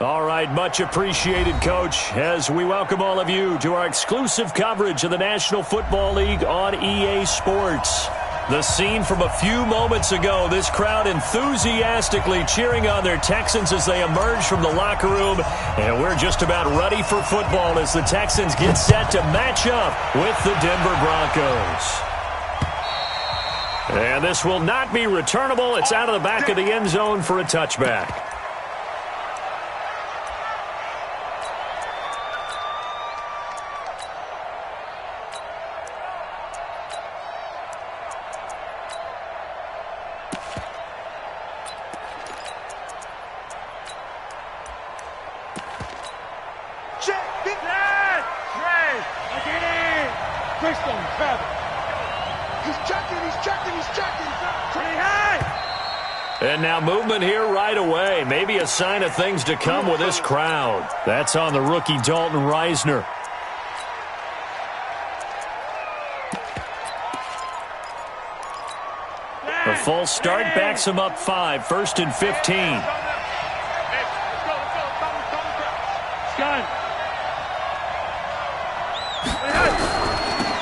All right, much appreciated, Coach, as we welcome all of you to our exclusive coverage of the National Football League on EA Sports. The scene from a few moments ago, this crowd enthusiastically cheering on their Texans as they emerge from the locker room, and we're just about ready for football as the Texans get set to match up with the Denver Broncos. And this will not be returnable. It's out of the back of the end zone for a touchback. And now movement here right away. Maybe a sign of things to come with this crowd. That's on the rookie Dalton Reisner. A false start backs him up 5, 1st and 15.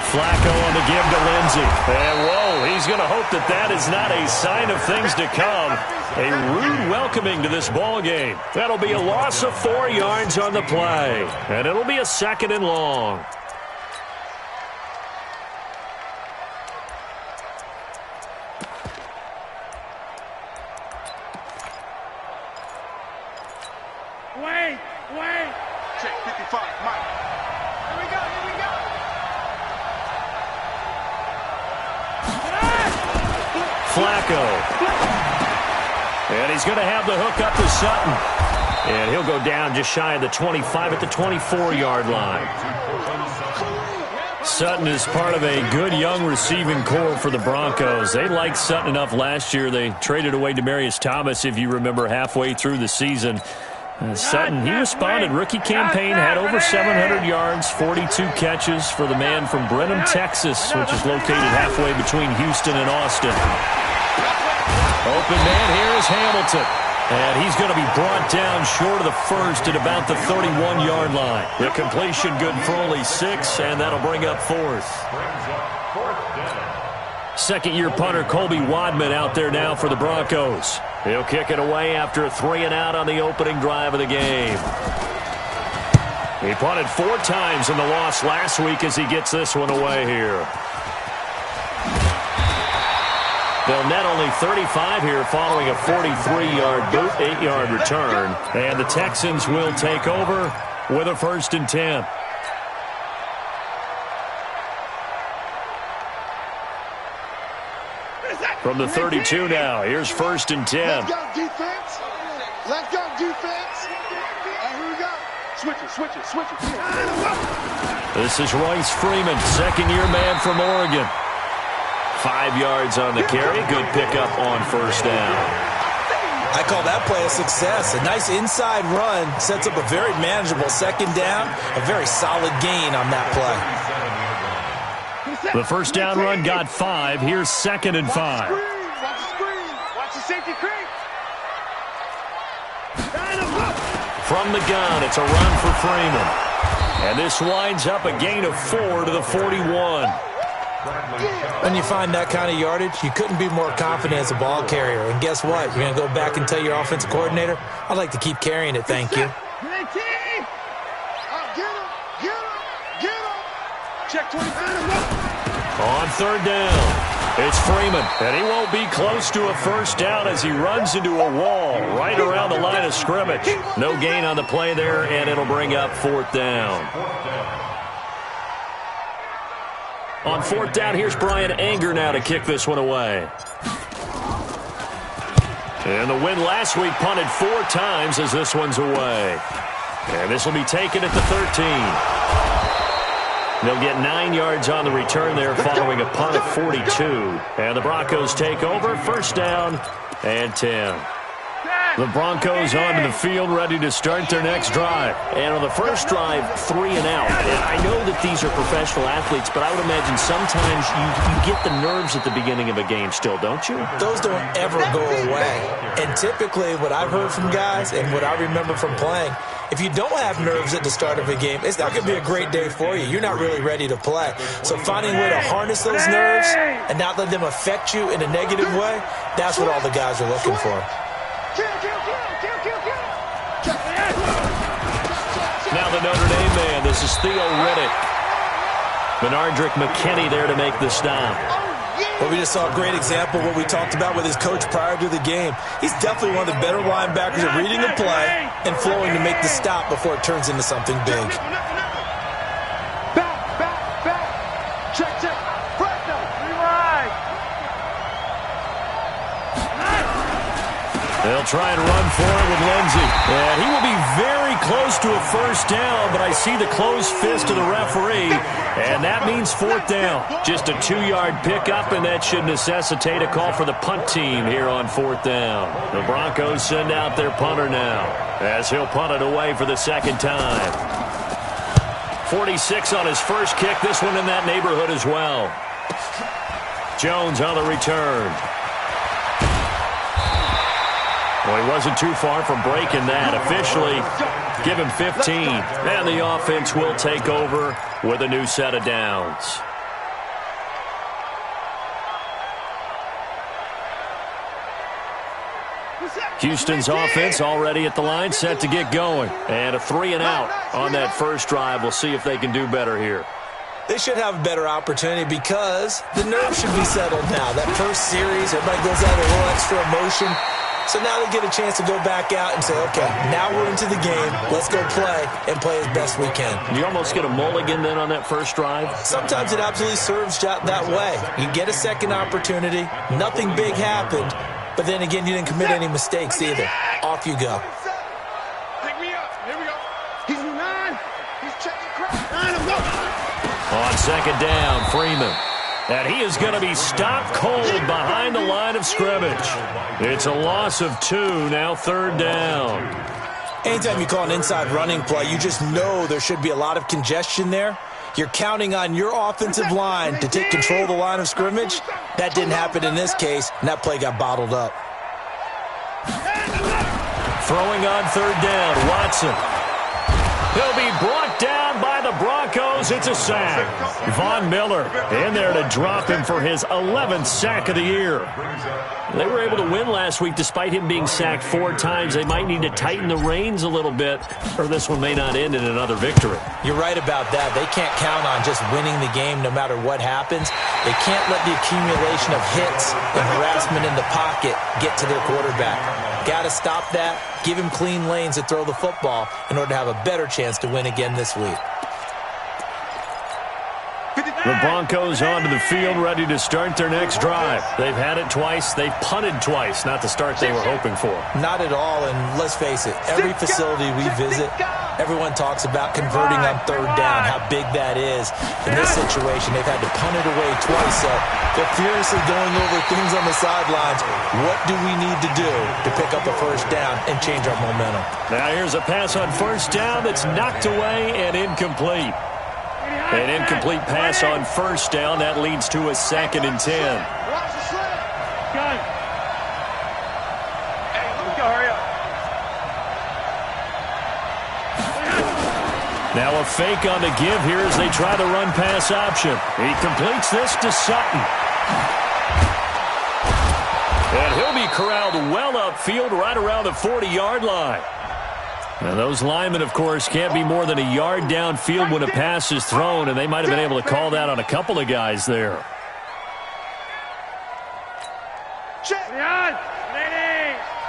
Flacco on the give to Lindsey. And, whoa, he's going to hope that that is not a sign of things to come. A rude welcoming to this ball game. That'll be a loss of 4 yards on the play. And it'll be a 2nd and long. Wait. Check 55, Mike. Here we go. Flacco. And he's going to have the hook up to Sutton. And he'll go down just shy of the 25 at the 24-yard line. Sutton is part of a good young receiving core for the Broncos. They liked Sutton enough last year. They traded away Demaryius Thomas, if you remember, halfway through the season. Sutton, he responded. Rookie campaign, had over 700 yards, 42 catches for the man from Brenham, Texas, which is located halfway between Houston and Austin. Open man here is Hamilton. And he's going to be brought down short of the first at about the 31-yard line. The completion good for only 6, and that'll bring up 4th. Second-year punter Colby Wadman out there now for the Broncos. He'll kick it away after a 3-and-out on the opening drive of the game. He punted 4 times in the loss last week as he gets this one away here. They'll net only 35 here following a 43-yard boot, 8-yard return. And the Texans will take over with a 1st and 10. From the 32 now, here's 1st and 10. Let's go, defense. Let's go, defense. Here we go. Switch it. This is Royce Freeman, second-year man from Oregon. 5 yards on the carry. Good pickup on 1st down. I call that play a success. A nice inside run sets up a very manageable 2nd down. A very solid gain on that play. The 1st down run got 5. Here's 2nd and 5. Watch the screen. Watch the safety creep. From the gun, it's a run for Freeman. And this winds up a gain of 4 to the 41. When you find that kind of yardage, you couldn't be more confident as a ball carrier. And guess what? You're going to go back and tell your offensive coordinator, I'd like to keep carrying it, thank you. Get him. Check 25. On 3rd down, it's Freeman. And he won't be close to a 1st down as he runs into a wall right around the line of scrimmage. No gain on the play there, and it'll bring up 4th down. On 4th down, here's Brian Anger now to kick this one away. And the win last week punted 4 times as this one's away. And this will be taken at the 13. They'll get 9 yards on the return there following a punt of 42. And the Broncos take over, 1st down and 10. The Broncos onto the field, ready to start their next drive. And on the first drive, 3 and out. And I know that these are professional athletes, but I would imagine sometimes you get the nerves at the beginning of a game still, don't you? Those don't ever go away. And typically what I've heard from guys and what I remember from playing, if you don't have nerves at the start of a game, it's not going to be a great day for you. You're not really ready to play. So finding a way to harness those nerves and not let them affect you in a negative way, that's what all the guys are looking for. Now the Notre Dame man, this is Theo Riddick. Benardrick McKinney there to make the stop. Well, we just saw a great example of what we talked about with his coach prior to the game. He's definitely one of the better linebackers at reading a play and flowing to make the stop before it turns into something big. Back. Check. They'll try and run for it with Lindsey. And he will be very close to a first down, but I see the closed fist of the referee, and that means 4th down. Just a 2-yard pickup, and that should necessitate a call for the punt team here on 4th down. The Broncos send out their punter now, as he'll punt it away for the second time. 46 on his first kick, this one in that neighborhood as well. Jones on the return. Well, he wasn't too far from breaking that. Officially, give him 15. And the offense will take over with a new set of downs. Houston's offense already at the line, set to get going. And a 3 and out on that first drive. We'll see if they can do better here. They should have a better opportunity because the nerves should be settled now. That first series, everybody goes out with a little extra emotion. So now they get a chance to go back out and say, okay, now we're into the game. Let's go play and play as best we can. You almost get a mulligan then on that first drive? Sometimes it absolutely serves that way. You get a second opportunity. Nothing big happened. But then again, you didn't commit any mistakes either. Off you go. Pick me up. Here we go. He's 9. He's checking crap. 9 of them. On second down, Freeman. And he is going to be stopped cold behind the line of scrimmage. It's a loss of 2, now 3rd down. Anytime you call an inside running play, you just know there should be a lot of congestion there. You're counting on your offensive line to take control of the line of scrimmage. That didn't happen in this case, and that play got bottled up. Throwing on 3rd down, Watson. He'll be brought down by the Broncos. It's a sack. Von Miller in there to drop him for his 11th sack of the year. They were able to win last week despite him being sacked 4 times. They might need to tighten the reins a little bit, or this one may not end in another victory. You're right about that. They can't count on just winning the game no matter what happens. They can't let the accumulation of hits and harassment in the pocket get to their quarterback. Got to stop that, give him clean lanes to throw the football in order to have a better chance to win again this week. The Broncos onto the field, ready to start their next drive. They've had it twice. They've punted twice. Not the start they were hoping for. Not at all, and let's face it, every facility we visit, everyone talks about converting on 3rd down, how big that is. In this situation, they've had to punt it away twice, so they're furiously going over things on the sidelines. What do we need to do to pick up a first down and change our momentum? Now here's a pass on first down that's knocked away and incomplete. An incomplete pass on first down. That leads to a 2nd and 10. Watch the sled. Gun. Hey, let's go. Hurry up. Now a fake on the give here as they try the run-pass option. He completes this to Sutton. And he'll be corralled well upfield right around the 40-yard line. Now, those linemen, of course, can't be more than a yard downfield when a pass is thrown, and they might have been able to call that on a couple of guys there. Check.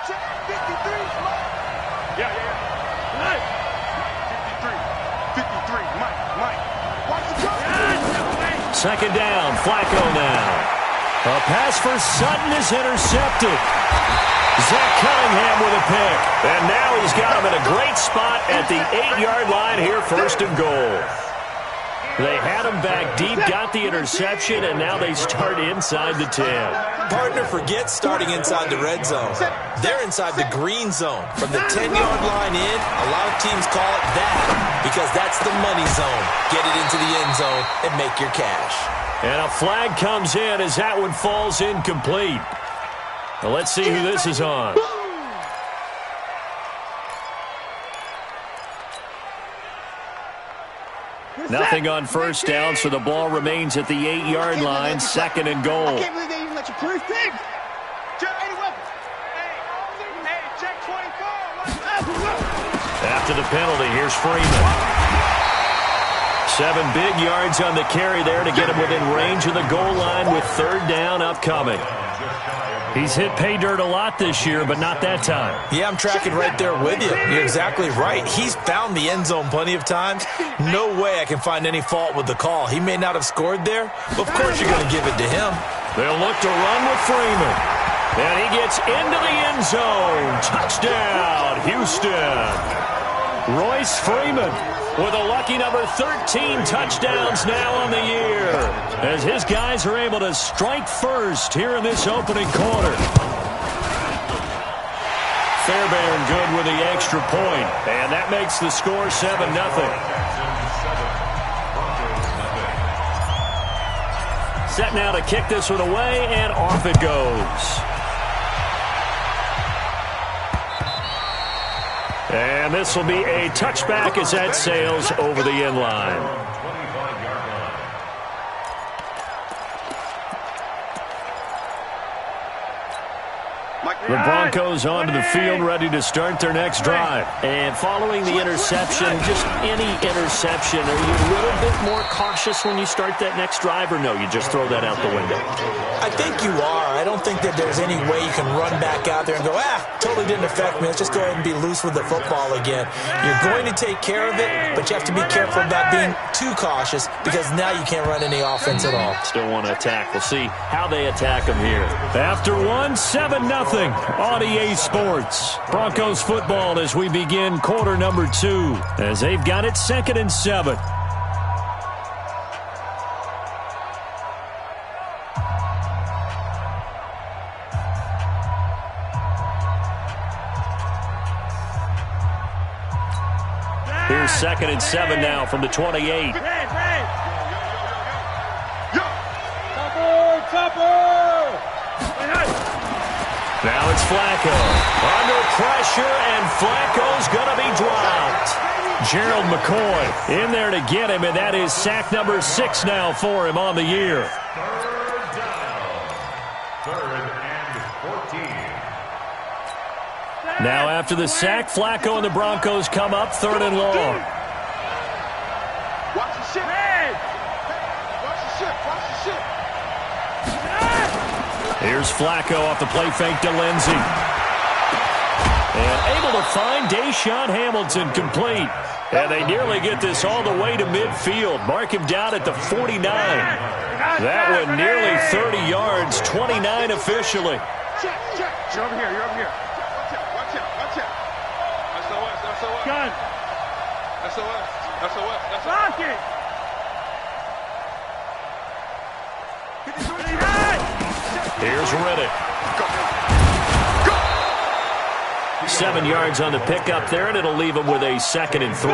Check. 53. Yeah. Mike. 53. Mike. Watch the go. Second down, Flacco now. A pass for Sutton is intercepted. Zach Cunningham with a pick. And now he's got him in a great spot at the 8-yard line here, 1st and goal. They had him back deep, got the interception, and now they start inside the 10. Partner, forget starting inside the red zone. They're inside the green zone. From the 10-yard line in, a lot of teams call it that because that's the money zone. Get it into the end zone and make your cash. And a flag comes in as that one falls incomplete. Well, let's see who this is on. Nothing on first down, so the ball remains at the 8-yard line, 2nd and goal. I can't believe they even let you proof things. Check 24. After the penalty, here's Freeman. 7 big yards on the carry there to get him within range of the goal line with 3rd down upcoming. He's hit pay dirt a lot this year, but not that time. Yeah, I'm tracking right there with you. You're exactly right. He's found the end zone plenty of times. No way I can find any fault with the call. He may not have scored there, but of course you're going to give it to him. They'll look to run with Freeman. And he gets into the end zone. Touchdown, Houston. Royce Freeman with a lucky number 13 touchdowns now on the year, as his guys are able to strike first here in this opening quarter. Fairbairn good with the extra point, and that makes the score 7-0. Set now to kick this one away, and off it goes. And this will be a touchback as that sails over the end line. The Broncos onto the field, ready to start their next drive. And following the interception, just any interception, are you a little bit more cautious when you start that next drive, or no, you just throw that out the window? I think you are. I don't think that there's any way you can run back out there and go, totally didn't affect me. Let's just go ahead and be loose with the football again. You're going to take care of it, but you have to be careful about being too cautious because now you can't run any offense at all. Still want to attack. We'll see how they attack them here. After 7-0 on EA Sports. Broncos football as we begin quarter number 2, as they've got it 2nd and 7. Here's 2nd and 7 now from the 28. Now it's Flacco. Under pressure, and Flacco's going to be dropped. Gerald McCoy in there to get him, and that is sack number 6 now for him on the year. 3rd and 14. Now after the sack, Flacco and the Broncos come up 3rd and long. Watch the ship. Watch the ship. Watch the ship. Here's Flacco off the play fake to Lindsey. And able to find Deshaun Hamilton complete. And they nearly get this all the way to midfield. Mark him down at the 49. That one nearly 30 yards, 29 officially. Check. You're over here. Watch out. SOS. Gun. SOS. Lock it. Here's Riddick. 7 yards on the pickup there, and it'll leave him with a 2nd and 3.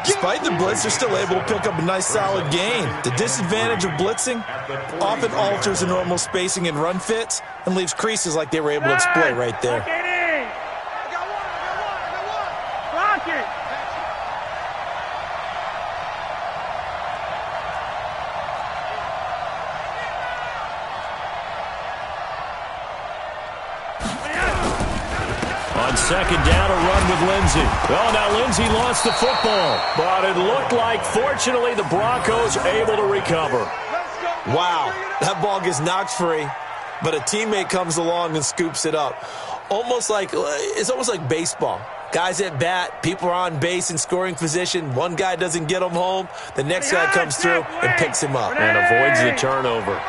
Despite the blitz, they're still able to pick up a nice solid gain. The disadvantage of blitzing often alters the normal spacing and run fits and leaves creases like they were able to exploit right there. I got one. Lock it. On 2nd down, a run with Lindsey. Well, now Lindsey lost the football, but it looked like, fortunately, the Broncos able to recover. Wow, that ball gets knocked free, but a teammate comes along and scoops it up. It's almost like baseball. Guys at bat, people are on base in scoring position. One guy doesn't get him home. The next guy comes through and picks him up. And avoids the turnover.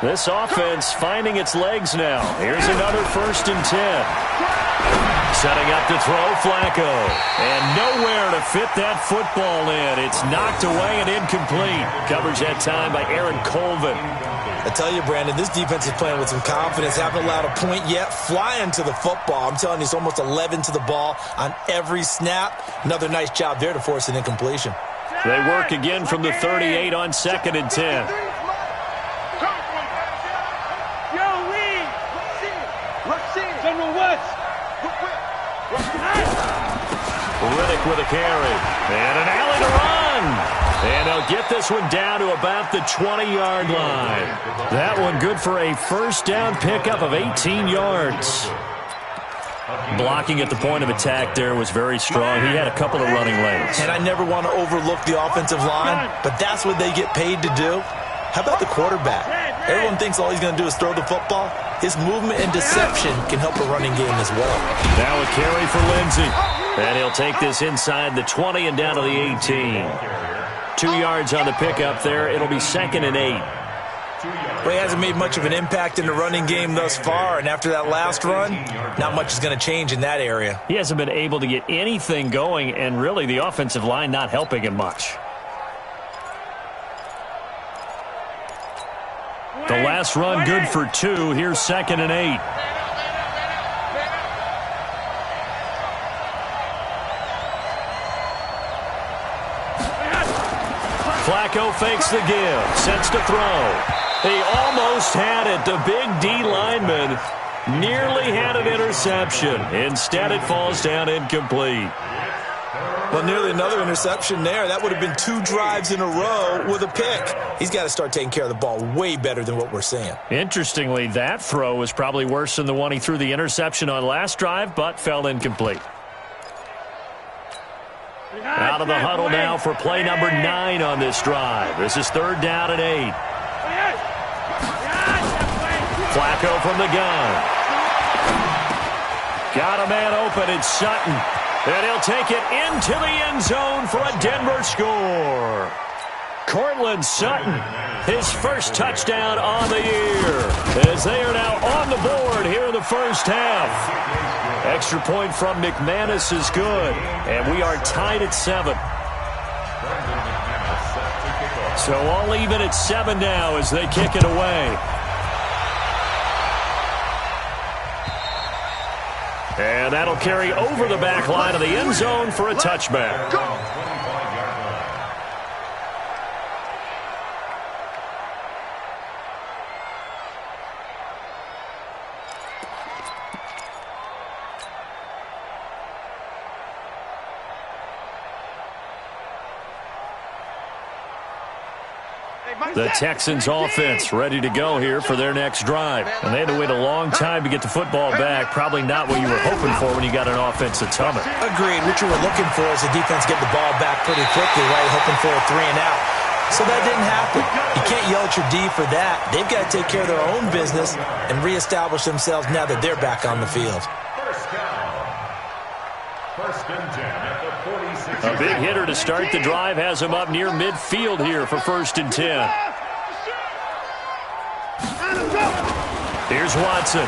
This offense finding its legs now. Here's another 1st and 10. Setting up to throw, Flacco. And nowhere to fit that football in. It's knocked away and incomplete. Coverage that time by Aaron Colvin. I tell you, Brandon, this defense is playing with some confidence. Haven't allowed a point yet. Flying to the football. I'm telling you, it's almost 11 to the ball on every snap. Another nice job there to force an incompletion. They work again from the 38 on 2nd and 10. Riddick with a carry. And an alley to run. And they'll get this one down to about the 20-yard line. That one good for a first down pickup of 18 yards. Blocking at the point of attack there was very strong. He had a couple of running lanes. And I never want to overlook the offensive line, but that's what they get paid to do. How about the quarterback? Everyone thinks all he's going to do is throw the football. His movement and deception can help a running game as well. Now a carry for Lindsey. And he'll take this inside the 20 and down to the 18. 2 yards on the pickup there. It'll be 2nd and 8. Well, he hasn't made much of an impact in the running game thus far, and after that last run, not much is going to change in that area. He hasn't been able to get anything going, and really the offensive line not helping him much. The last run good for 2. Here's 2nd and 8. Flacco fakes the give, sets to throw. He almost had it. The big D lineman nearly had an interception. Instead, it falls down incomplete. Well, nearly another interception there. That would have been 2 drives in a row with a pick. He's got to start taking care of the ball way better than what we're seeing. Interestingly, that throw was probably worse than the one he threw the interception on last drive, but fell incomplete. Out of the huddle now for play number 9 on this drive. This is 3rd down and 8. Flacco from the gun. Got a man open. It's Sutton. And he'll take it into the end zone for a Denver score. Cortland Sutton, his first touchdown on the year, as they are now on the board here in the first half. Extra point from McManus is good, and we are tied at 7. So all even at 7 now as they kick it away. And that'll carry over the back line of the end zone for a touchback. The Texans offense ready to go here for their next drive. And they had to wait a long time to get the football back. Probably not what you were hoping for when you got an offense that's humming. Agreed. What you were looking for is the defense get the ball back pretty quickly, right? Hoping for a 3 and out. So that didn't happen. You can't yell at your D for that. They've got to take care of their own business and reestablish themselves now that they're back on the field. A big hitter to start the drive has him up near midfield here for 1st and 10. Here's Watson.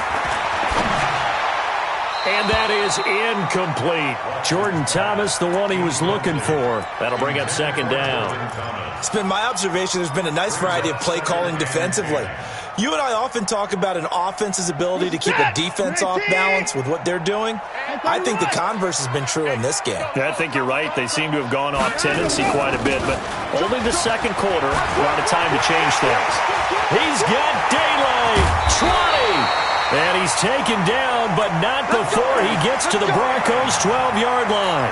And that is incomplete. Jordan Thomas, the one he was looking for. That'll bring up 2nd down. It's been my observation there's been a nice variety of play calling defensively. You and I often talk about an offense's ability to keep a defense off balance with what they're doing. I think the converse has been true in this game. Yeah, I think you're right. They seem to have gone off tendency quite a bit, but only the 2nd quarter, a lot of time to change things. He's got daylight. 20. And he's taken down, but not before he gets to the Broncos' 12-yard line.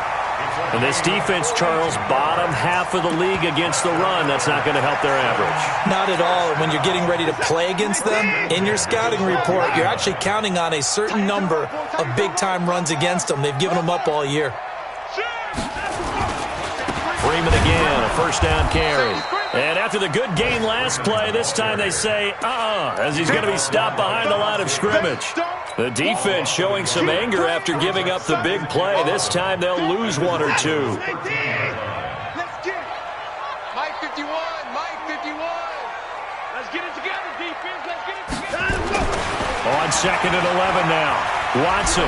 And this defense, Charles, bottom half of the league against the run. That's not going to help their average. Not at all. When you're getting ready to play against them, in your scouting report, you're actually counting on a certain number of big-time runs against them. They've given them up all year. Freeman again, a 1st down carry. And after the good gain last play, this time they say, as he's going to be stopped behind the line of scrimmage. The defense showing some anger after giving up the big play. This time they'll lose 1 or 2. Let's get it. Mike 51, Mike 51. Let's get it together, defense. Let's get it together. On 2nd and 11 now. Watson.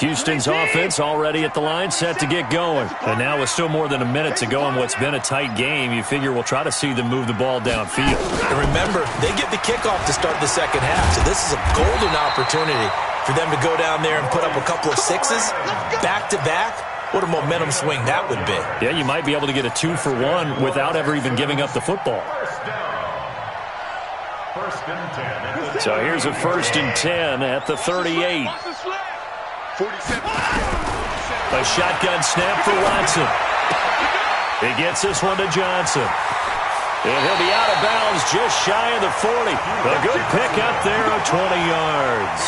Houston's offense already at the line, set to get going. And now with still more than a minute to go in what's been a tight game, you figure we'll try to see them move the ball downfield. And remember, they get the kickoff to start the second half, so this is a golden opportunity for them to go down there and put up a couple of sixes back-to-back. What a momentum swing that would be. Yeah, you might be able to get a 2-for-1 without ever even giving up the football. First and 10. So here's a 1st and 10 at the 38. 47. A shotgun snap for Watson. He gets this one to Johnson. And he'll be out of bounds just shy of the 40. A good pickup there of 20 yards.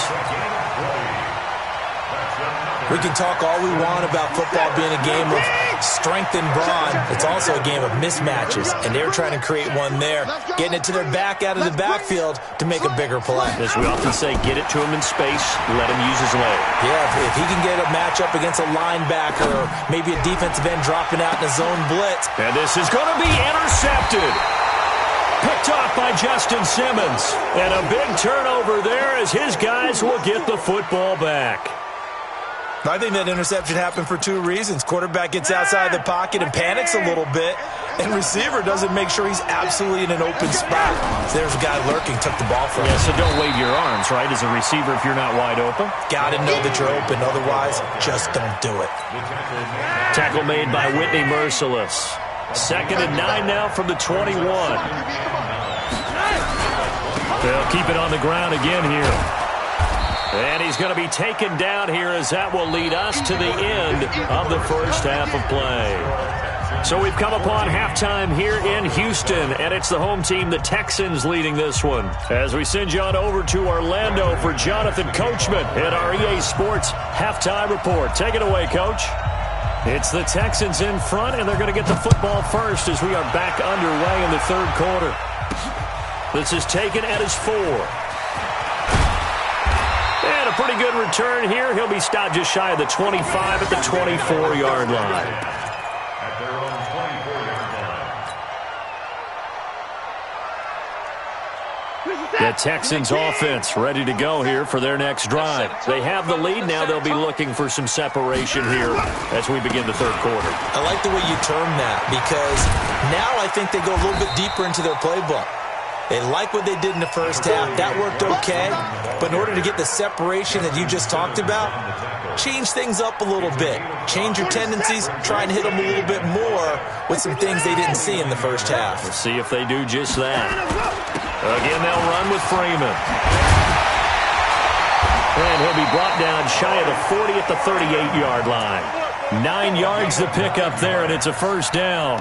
We can talk all we want about football being a game of strength and brawn. It's also a game of mismatches, and they're trying to create one there, getting it to their back out of the backfield to make a bigger play. As we often say, get it to him in space, let him use his leg. Yeah, if he can get a matchup against a linebacker or maybe a defensive end dropping out in a zone blitz. And this is going to be intercepted. Picked off by Justin Simmons. And a big turnover there as his guys will get the football back. I think that interception happened for two reasons. Quarterback gets outside the pocket and panics a little bit, and receiver doesn't make sure he's absolutely in an open spot. So there's a guy lurking, took the ball from him. Yeah, so don't wave your arms, right, as a receiver if you're not wide open. Got to know that you're open. Otherwise, just don't do it. Tackle made by Whitney Merciless. 2nd and 9 now from the 21. They'll keep it on the ground again here. And he's going to be taken down here as that will lead us to the end of the first half of play. So we've come upon halftime here in Houston, and it's the home team, the Texans, leading this one. As we send you on over to Orlando for Jonathan Coachman at our EA Sports Halftime Report. Take it away, Coach. It's the Texans in front, and they're going to get the football first as we are back underway in the third quarter. This is taken at his 4. And a pretty good return here. He'll be stopped just shy of the 25 at the 24-yard line. At their own 24-yard line. The Texans offense ready to go here for their next drive. They have the lead now. They'll be looking for some separation here as we begin the third quarter. I like the way you term that because now I think they go a little bit deeper into their playbook. They like what they did in the first half. That worked okay. But in order to get the separation that you just talked about, change things up a little bit. Change your tendencies. Try and hit them a little bit more with some things they didn't see in the first half. We'll see if they do just that. Again, they'll run with Freeman. And he'll be brought down shy of the 40 at the 38-yard line. 9 yards to pick up there, and it's a first down.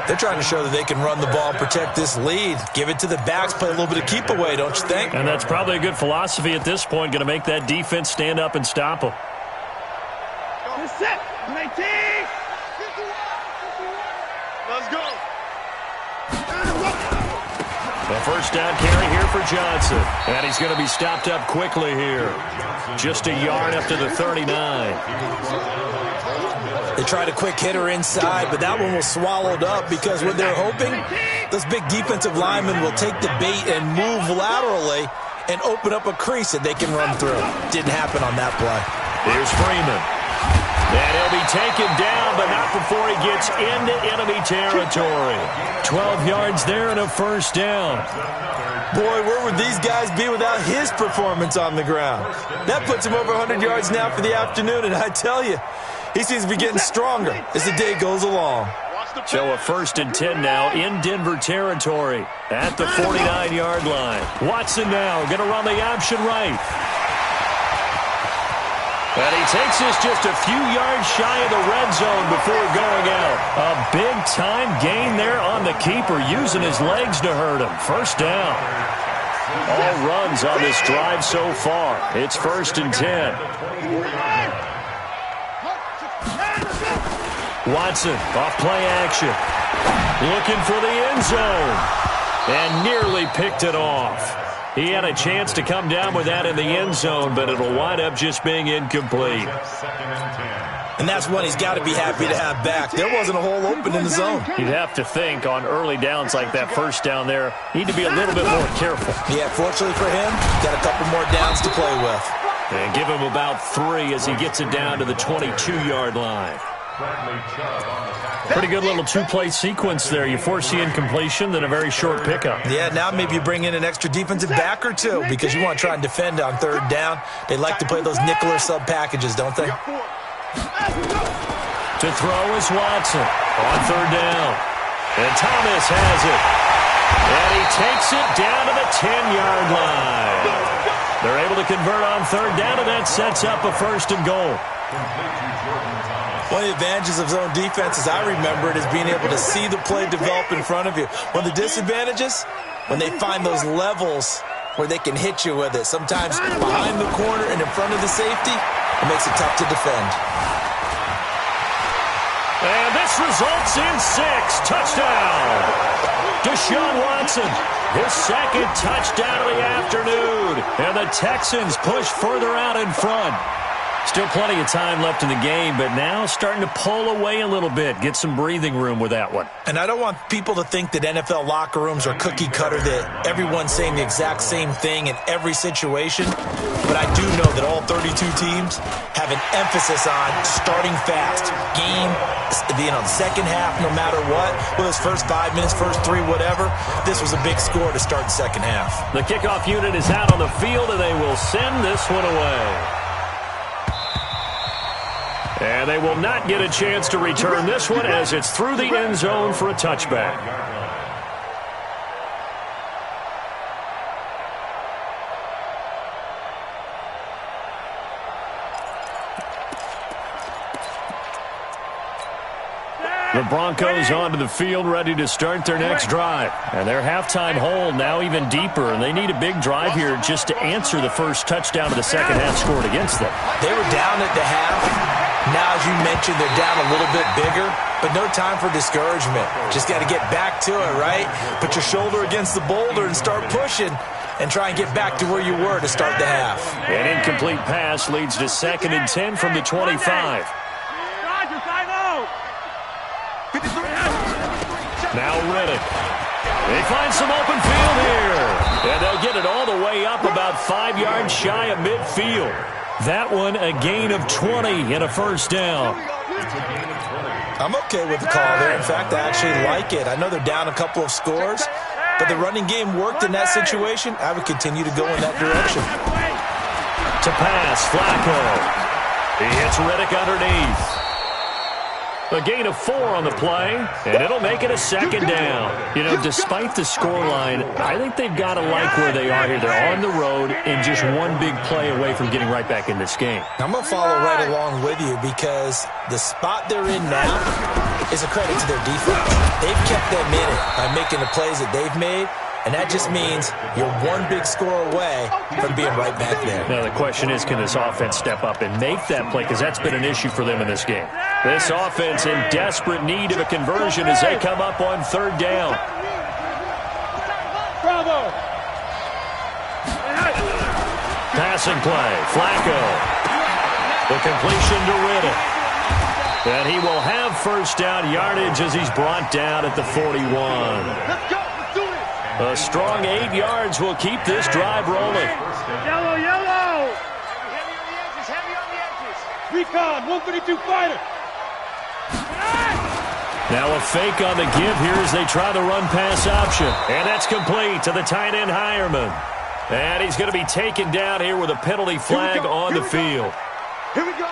They're trying to show that they can run the ball, protect this lead, give it to the backs, play a little bit of keep away, don't you think? And that's probably a good philosophy at this point, going to make that defense stand up and stop them. Set. 19. Let's go. A first down carry here for Johnson. And he's going to be stopped up quickly here. Just a yard up to the 39. They tried a quick hitter inside, but that one was swallowed up because what they're hoping, those big defensive linemen will take the bait and move laterally and open up a crease that they can run through. Didn't happen on that play. Here's Freeman. And he'll be taken down, but not before he gets into enemy territory. 12 yards there and a first down. Boy, where would these guys be without his performance on the ground? That puts him over 100 yards now for the afternoon, and I tell you, he seems to be getting stronger as the day goes along. So a 1st and 10 now in Denver territory at the 49-yard line. Watson now going to run the option right. And he takes this just a few yards shy of the red zone before going out. A big-time gain there on the keeper, using his legs to hurt him. First down. All runs on this drive so far. It's 1st and 10. Watson off play action. Looking for the end zone. And nearly picked it off. He had a chance to come down with that in the end zone, but it'll wind up just being incomplete. And that's one he's got to be happy to have back. There wasn't a hole open in the zone. You'd have to think on early downs like that first down there, need to be a little bit more careful. Yeah, fortunately for him, got a couple more downs to play with. And give him about 3 as he gets it down to the 22-yard line. Pretty good little two-play sequence there. You force the incompletion, then a very short pickup. Yeah, now maybe you bring in an extra defensive back or two because you want to try and defend on 3rd down. They like to play those nickel or sub packages, don't they? To throw is Watson on 3rd down. And Thomas has it. And he takes it down to the 10-yard line. They're able to convert on 3rd down, and that sets up a 1st and goal. One of the advantages of zone defense, as I remember it, is being able to see the play develop in front of you. One of the disadvantages, when they find those levels where they can hit you with it. Sometimes behind the corner and in front of the safety, it makes it tough to defend. And this results in 6. Touchdown. Deshaun Watson, his 2nd touchdown of the afternoon. And the Texans push further out in front. Still plenty of time left in the game, but now starting to pull away a little bit. Get some breathing room with that one. And I don't want people to think that NFL locker rooms are cookie cutter, that everyone's saying the exact same thing in every situation. But I do know that all 32 teams have an emphasis on starting fast. Game, the second half, no matter what, whether it's first 5 minutes, first 3, whatever, this was a big score to start the second half. The kickoff unit is out on the field, and they will send this one away. And they will not get a chance to return this one as it's through the end zone for a touchback. The Broncos onto the field, ready to start their next drive. And their halftime hold now even deeper, and they need a big drive here just to answer the first touchdown of the second half scored against them. They were down at the half. Now, as you mentioned, they're down a little bit bigger, but no time for discouragement. Just got to get back to it, right? Put your shoulder against the boulder and start pushing and try and get back to where you were to start the half. An incomplete pass leads to 2nd and 10 from the 25. Now Riddick. They find some open field here. And they'll get it all the way up about 5 yards shy of midfield. That one a gain of 20 and a 1st down. I'm okay with the call there. In fact, I actually like it. I know they're down a couple of scores, but the running game worked in that situation. I would continue to go in that direction. To pass, Flacco. He hits Riddick underneath. A gain of 4 on the play, and it'll make it a 2nd down. You know, despite the scoreline, I think they've got to like where they are here. They're on the road and just one big play away from getting right back in this game. I'm going to follow right along with you because the spot they're in now is a credit to their defense. They've kept them in it by making the plays that they've made, and that just means you're one big score away from being right back there. Now the question is, can this offense step up and make that play? Because that's been an issue for them in this game. This offense in desperate need of a conversion as they come up on 3rd down. Bravo! Passing play, Flacco. The completion to Riddick. And he will have 1st down yardage as he's brought down at the 41. Let's go! Let's do it! A strong 8 yards will keep this drive rolling. Yellow, yellow! Heavy on the edges. Recon, 152 fighter! Now a fake on the give here as they try the run-pass option. And that's complete to the tight end, Hireman. And he's going to be taken down here with a penalty flag on the field. Here we go.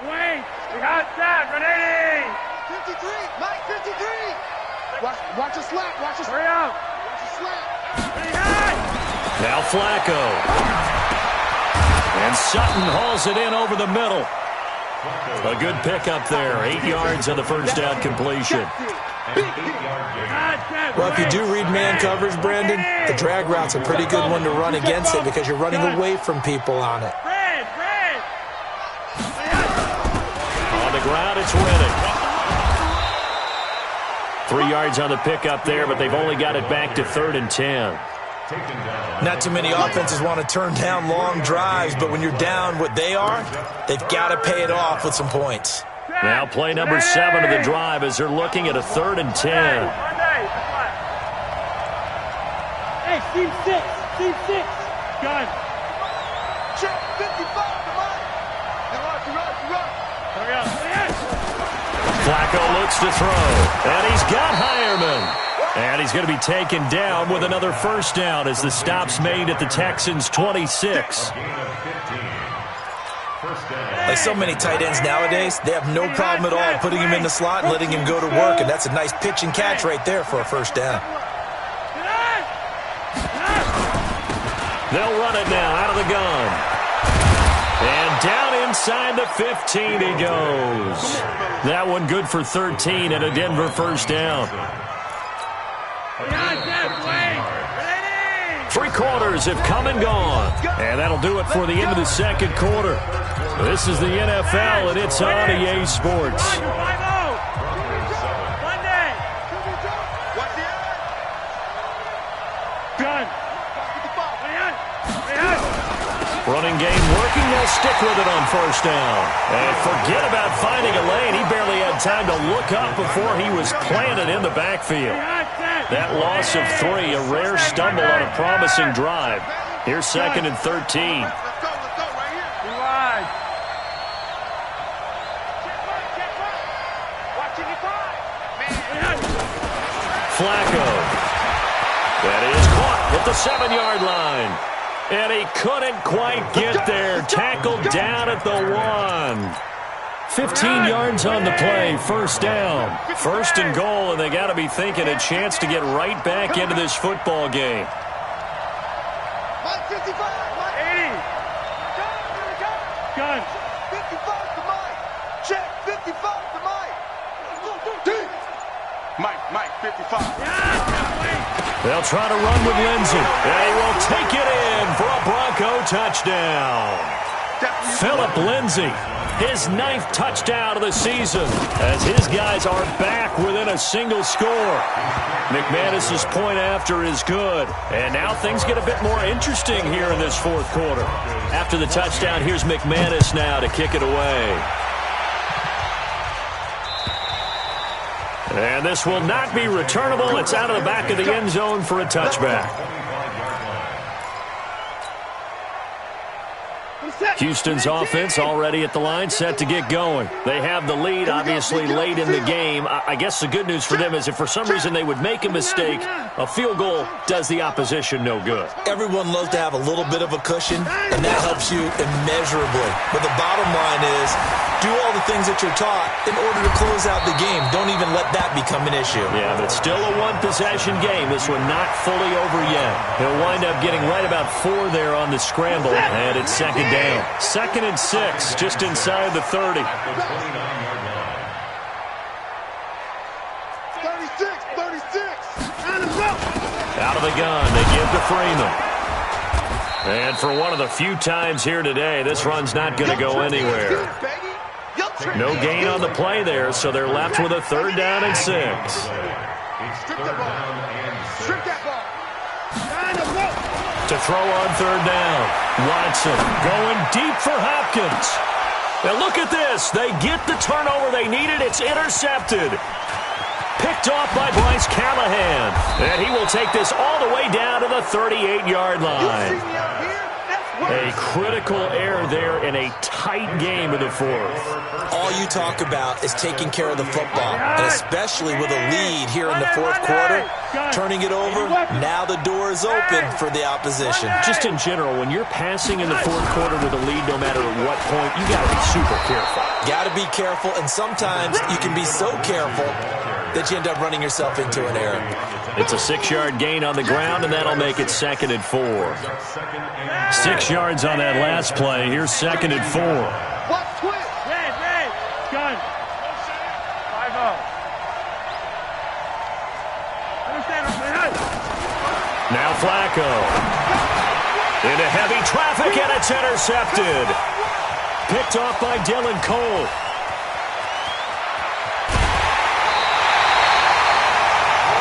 Wait! We got that! Grenade! 53! Mike, 53! Watch the slap. Watch the slap. Hurry up! Watch the slap. Now Flacco. And Sutton hauls it in over the middle. A good pickup there. 8 yards on the 1st down completion. Well, if you do read man coverage, Brandon, the drag route's a pretty good one to run against it because you're running away from people on it. On the ground, it's Riddick. 3 yards on the pickup there, but they've only got it back to 3rd and 10. Not too many offenses want to turn down long drives, but when you're down what they are, they've got to pay it off with some points. Now play number 7 of the drive as they're looking at a 3rd and 10. Hey, team 6. Team 6. Gun. Check 55 to Mike. Hurry up. Flacco looks to throw, and he's got Hireman. And he's going to be taken down with another first down as the stop's made at the Texans' 26. Like so many tight ends nowadays, they have no problem at all putting him in the slot and letting him go to work, and that's a nice pitch and catch right there for a first down. They'll run it now out of the gun. And down inside the 15 he goes. That one good for 13 and a Denver first down. 3 quarters have come and gone. And that'll do it for the end of the second quarter. This is the NFL, and it's on EA Sports. Running game working. They'll stick with it on first down. And forget about finding a lane. He barely had time to look up before he was planted in the backfield. That loss of 3, a rare stumble on a promising drive. Here's 2nd and 13. Flacco. That is caught at the 7-yard line. And he couldn't quite get there. Tackled down at the 1. 15 yards on the play. First down. 1st and goal, and they got to be thinking a chance to get right back into this football game. Mike 55, Mike 80. Gun. 55 to Mike. Check 55 to Mike. Mike 55. They'll try to run with Lindsey. And he will take it in for a Bronco touchdown. Philip Lindsey, his 9th touchdown of the season, as his guys are back within a single score. McManus's point after is good. And now things get a bit more interesting here in this 4th quarter. After the touchdown, here's McManus now to kick it away. And this will not be returnable. It's out of the back of the end zone for a touchback. Houston's offense already at the line, set to get going. They have the lead, obviously, late in the game. I guess the good news for them is if for some reason they would make a mistake, a field goal does the opposition no good. Everyone loves to have a little bit of a cushion, and that helps you immeasurably. But the bottom line is, do all the things that you're taught in order to close out the game. Don't even let that become an issue. Yeah, but it's still a 1-possession game. This one not fully over yet. He'll wind up getting right about 4 there on the scramble, and it's 2nd down. 2nd and 6, just inside the 30. 36. Out of the gun, they give to Freeman. And for one of the few times here today, this run's not going to go anywhere. No gain on the play there, so they're left with a 3rd down and 6. To throw on 3rd down. Watson going deep for Hopkins. And look at this. They get the turnover they needed. It's intercepted. Picked off by Bryce Callahan. And he will take this all the way down to the 38-yard line. A critical error there in a tight game in the 4th. All you talk about is taking care of the football, and especially with a lead here in the 4th quarter, turning it over, now the door is open for the opposition. Just in general, when you're passing in the 4th quarter with a lead, no matter at what point, you got to be super careful. Got to be careful, and sometimes you can be so careful that you end up running yourself into an error. It's a 6-yard gain on the ground, and that'll make it 2nd and 4. 6 yards on that last play. Here's 2nd and 4. Watch twist. Gun. 5-0. Now Flacco. Into heavy traffic, and it's intercepted. Picked off by Dylan Cole.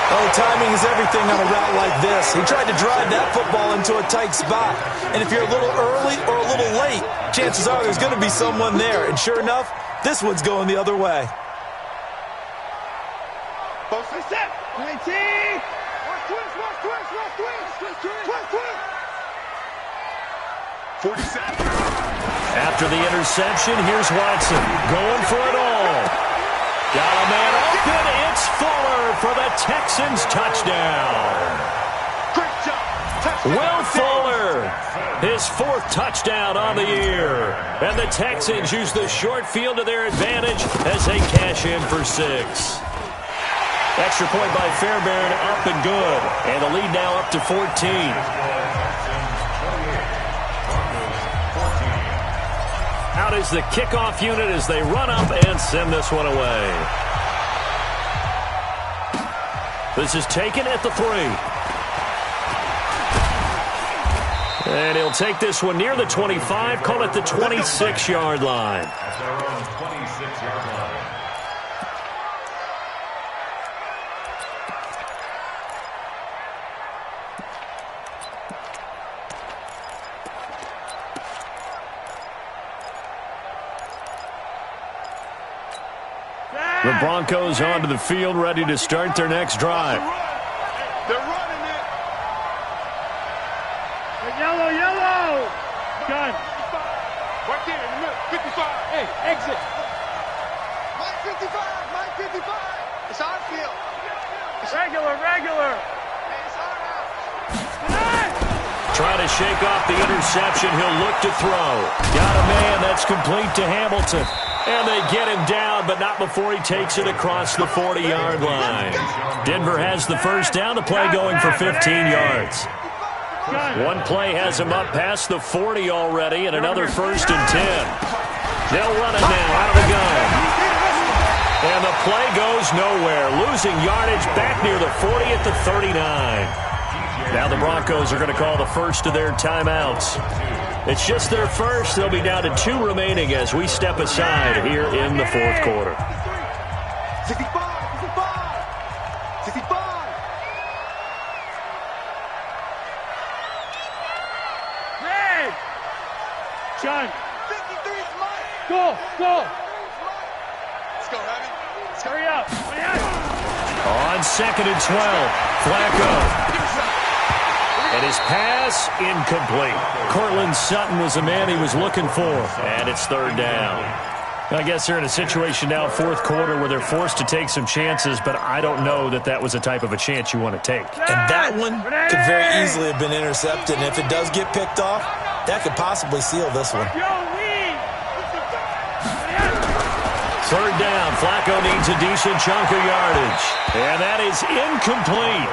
Oh, timing is everything on a route like this. He tried to drive that football into a tight spot. And if you're a little early or a little late, chances are there's going to be someone there. And sure enough, This one's going the other way. Both set. 19. Twist. 47. After the interception, here's Watson going for it all. Got a man open. It's Fuller for the Texans touchdown. Great job. Will Fuller, his 4th touchdown on the year. And the Texans use the short field to their advantage as they cash in for 6. Extra point by Fairbairn, up and good. And the lead now up to 14. Out is the kickoff unit as they run up and send this one away. This is taken at the 3. And he'll take this one near the 25, call it the 26-yard line. At their own 26-yard line. The Broncos onto the field, ready to start their next drive. They're running it. Yellow. Gun. Right there in the middle. 55. Hey, exit. Mike 55. It's our field. Regular. Hey, it's our house. Trying to shake off the interception. He'll look to throw. Got a man. That's complete to Hamilton. And they get him down, but not before he takes it across the 40-yard line. Denver has the first down. The play going for 15 yards. One play has him up past the 40 already, and another 1st and 10. They'll run it now out of the gun. And the play goes nowhere, losing yardage back near the 40 at the 39. Now the Broncos are going to call the first of their timeouts. It's just their first. They'll be down to 2 remaining as we step aside here in the 4th quarter. 65. Red. John. 53 is Mike. Go. Let's go, Heavy. Hurry up. On 2nd and 12, Flacco. And his pass, incomplete. Cortland Sutton was the man he was looking for. And it's 3rd down. I guess they're in a situation now, 4th quarter, where they're forced to take some chances, but I don't know that that was the type of a chance you want to take. And that one could very easily have been intercepted. And if it does get picked off, that could possibly seal this one. 3rd down. Flacco needs a decent chunk of yardage. And that is incomplete.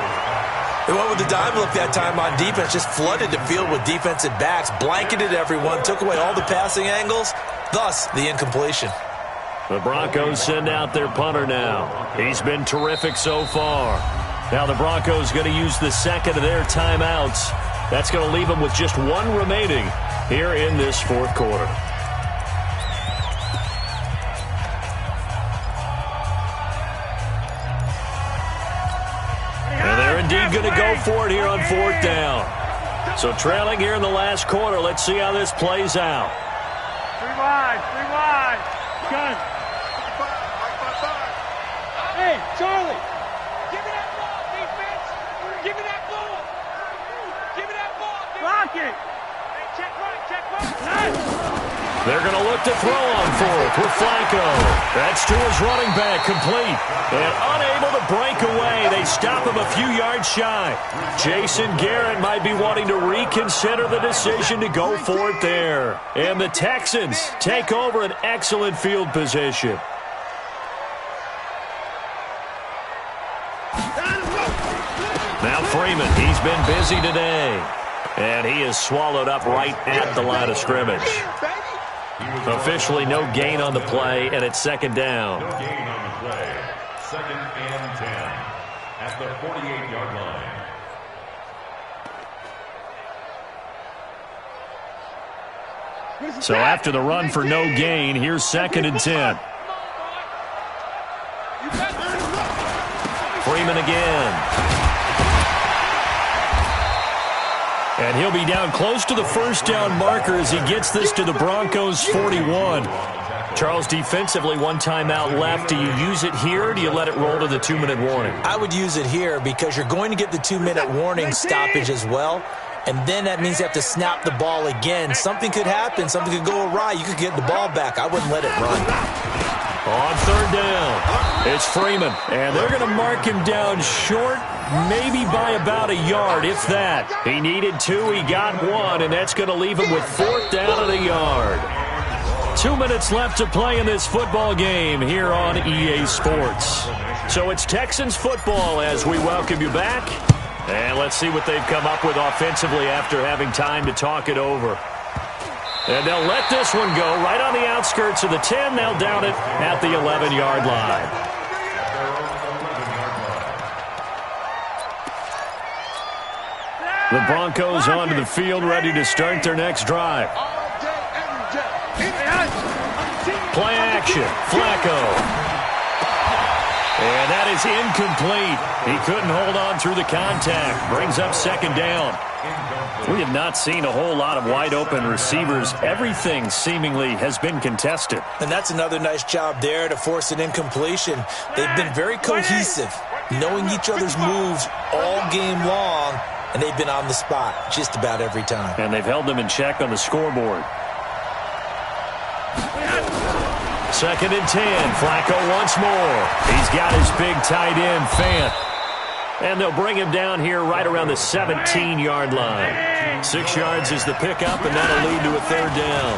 They went with the dime look that time on defense, just flooded the field with defensive backs, blanketed everyone, took away all the passing angles, thus the incompletion. The Broncos send out their punter now. He's been terrific so far. Now the Broncos going to use the 2nd of their timeouts. That's going to leave them with just 1 remaining here in this 4th quarter. And they're indeed going to go for it here on 4th down. So trailing here in the last quarter. Let's see how this plays out. 3 wide. Gun. Hey, Charlie. Give me that ball, defense. Give me that ball. Block it. Hey, check right. They're going to look to throw on 4th with Flacco. That's to his running back, complete. And unable to break away. They stop him a few yards shy. Jason Garrett might be wanting to reconsider the decision to go for it there. And the Texans take over an excellent field position. Now Freeman, he's been busy today. And he is swallowed up right at the line of scrimmage. Officially no gain on the play, and it's 2nd down. No gain on the play. 2nd and 10 at the 48-yard line. So after the run for no gain, here's 2nd and 10. Freeman again. And he'll be down close to the 1st down marker as he gets this to the Broncos' 41. Charles, defensively, 1 timeout left. Do you use it here, or do you let it roll to the 2-minute warning? I would use it here because you're going to get the 2-minute warning stoppage as well. And then that means you have to snap the ball again. Something could happen. Something could go awry. You could get the ball back. I wouldn't let it run. On 3rd down, it's Freeman. And they're going to mark him down short, maybe by about a yard, if that. He needed 2. He got 1, and that's going to leave him with 4th down and a yard. 2 minutes left to play in this football game here on EA Sports. So it's Texans football as we welcome you back. And let's see what they've come up with offensively after having time to talk it over. And they'll let this one go right on the outskirts of the 10. They'll down it at the 11-yard line. The Broncos onto the field, ready to start their next drive. Play action, Flacco. And that is incomplete. He couldn't hold on through the contact. Brings up 2nd down. We have not seen a whole lot of wide-open receivers. Everything seemingly has been contested. And that's another nice job there to force an incompletion. They've been very cohesive, knowing each other's moves all game long, and they've been on the spot just about every time. And they've held them in check on the scoreboard. 2nd and 10. Flacco once more. He's got his big tight end, Fant. And they'll bring him down here right around the 17-yard line. 6 yards is the pickup, and that'll lead to a 3rd down.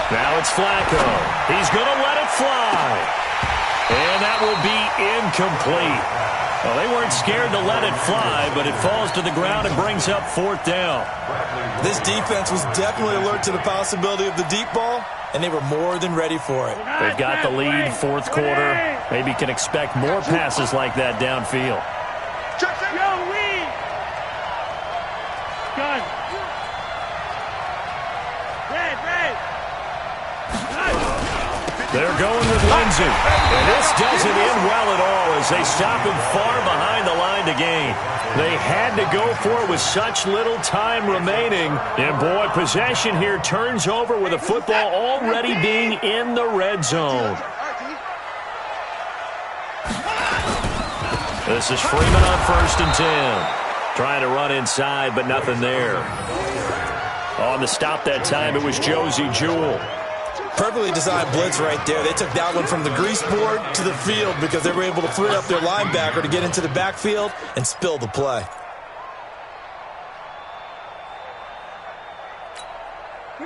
Now it's Flacco. He's going to let it fly. And that will be incomplete. Well, they weren't scared to let it fly, but it falls to the ground and brings up 4th down. This defense was definitely alert to the possibility of the deep ball, and they were more than ready for it. They've got the lead, 4th quarter. Maybe can expect more passes like that downfield. They're going with Lindsey. And this doesn't end well at all as they stop him far behind the line to gain. They had to go for it with such little time remaining. And, boy, possession here turns over with the football already being in the red zone. This is Freeman on 1st and 10. Trying to run inside, but nothing there. On the stop that time, it was Josie Jewell. Perfectly designed blitz right there. They took that one from the grease board to the field because they were able to free up their linebacker to get into the backfield and spill the play.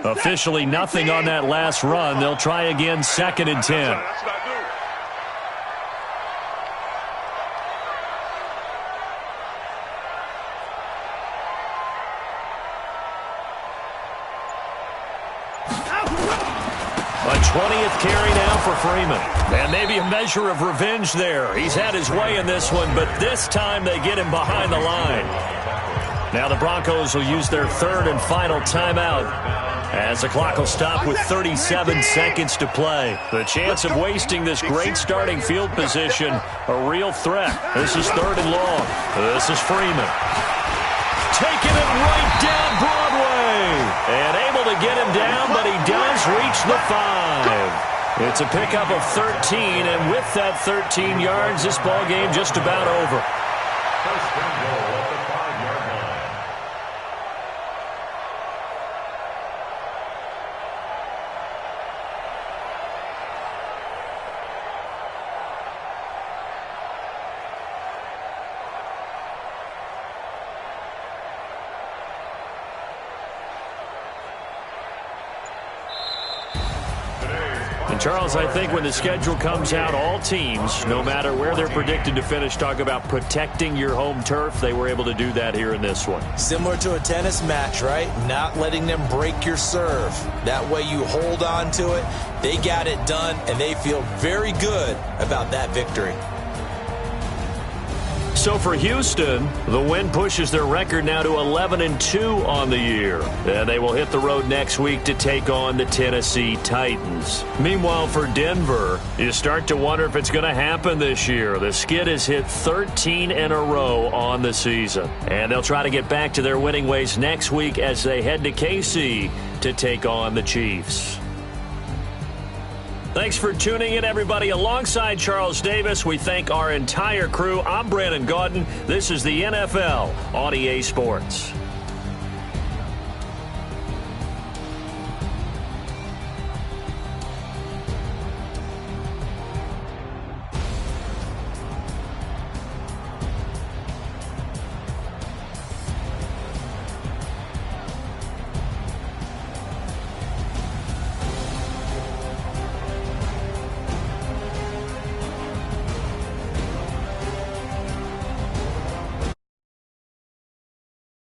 Officially nothing on that last run. They'll try again 2nd and 10. A 20th carry now for Freeman. And maybe a measure of revenge there. He's had his way in this one, but this time they get him behind the line. Now the Broncos will use their 3rd and final timeout as the clock will stop with 37 seconds to play. The chance of wasting this great starting field position, a real threat. This is 3rd and long. This is Freeman. Taking it right down Broadway. And able to get him down, but he does reach the 5. It's a pickup of 13, and with that 13 yards, this ball game just about over. First and goal at the 5-yard line. Charles, I think when the schedule comes out, all teams, no matter where they're predicted to finish, talk about protecting your home turf. They were able to do that here in this one. Similar to a tennis match, right? Not letting them break your serve. That way you hold on to it. They got it done, and they feel very good about that victory. So for Houston, the win pushes their record now to 11-2 on the year. And they will hit the road next week to take on the Tennessee Titans. Meanwhile, for Denver, you start to wonder if it's going to happen this year. The Skid has hit 13 in a row on the season. And they'll try to get back to their winning ways next week as they head to KC to take on the Chiefs. Thanks for tuning in, everybody. Alongside Charles Davis, we thank our entire crew. I'm Brandon Gaudin. This is the NFL on EA Sports.